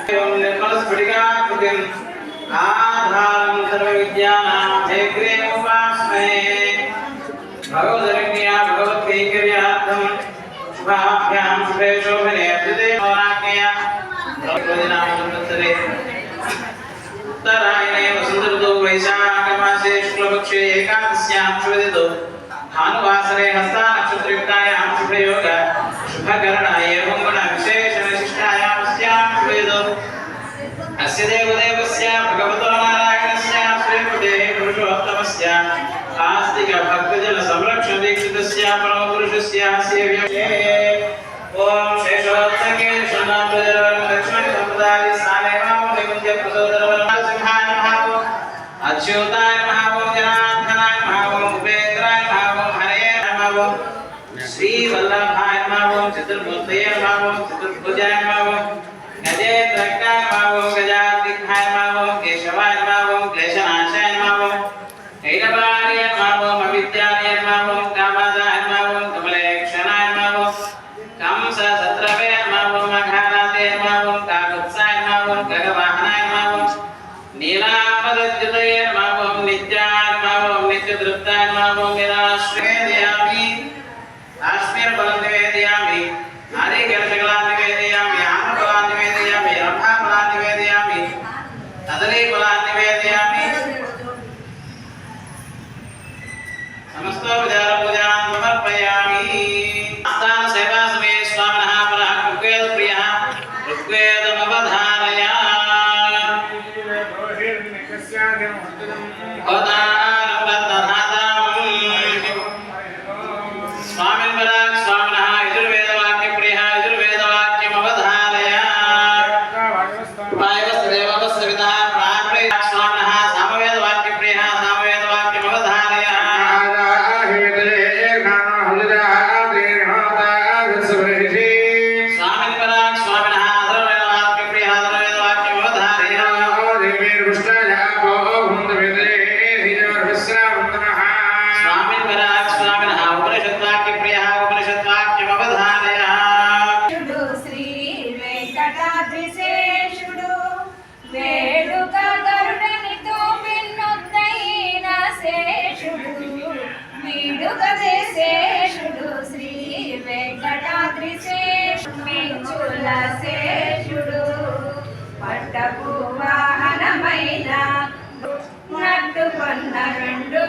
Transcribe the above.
निर्मलस्फटिकाकृतिम् आधारं सर्वविद्यानां जयग्रे उपास्महे भगवदरण्या भगवत्कैङ्कर्यार्थं शुभाभ्यां शुभे शोभने अभ्युदये वाक्यया प्रभुदिनामसंवत्सरे उत्तरायणे वसन्तऋतौ वैशाखमासे शुक्लपक्षे एकादश्यां शुभतिथौ भानुवासरे हस्तानक्षत्रयुक्तायां शुभयोग शुभकरणाय एवं गुणविशेषविशिष्टायां स्यां शुभतिथौ अस्य देवदेवस्य भगवतो नारायणस्य श्रीमतेः पुरुषोत्तमस्य आस्तिक भक्तजन संरक्षण दीक्षितस्य परमपुरुषस्य सेव्यते ओम शेषोत्सके शनाप्रजरवरं लक्ष्मण संप्रदाय सानेवां निकुञ्ज प्रसोदरवरं सिंहाय महावो अच्युताय महावो जनार्दनाय महावो उपेन्द्राय महावो हरये महावो श्री वल्लभाय महावो चतुर्मूर्तये महावो चतुर्भुजाय महावो गजेन्द्रकाय महावो गजाधिकाय महावो केशवाय महावो क्लेशनाशाय महावो कैलवार्य महावो अविद्याय महावो कामादाय महावो कमलेक्षणाय महावो कंस सत्रवे महावो मघानादे महावो काकुत्साय महावो गगवाहनाय महावो नीलापदज्युतये महावो नित्याय महावो नित्यतृप्ताय महावो निराश्रयेदयामि आश्मिर्बलं निवेदयामि आदिकलशकलां निवेदयामि आत्मबलां निवेदयामि रम्भाबलां निवेदयामि तदलीबलां निवेदयामि समस्तोपचारपूजां समर्पयामि आस्थान सेवा समये स्वामिनः परः ऋग्वेदप्रियः ऋग्वेदमवधारय పట్టపు వాహనమైన నట్టుకొన్న రెండు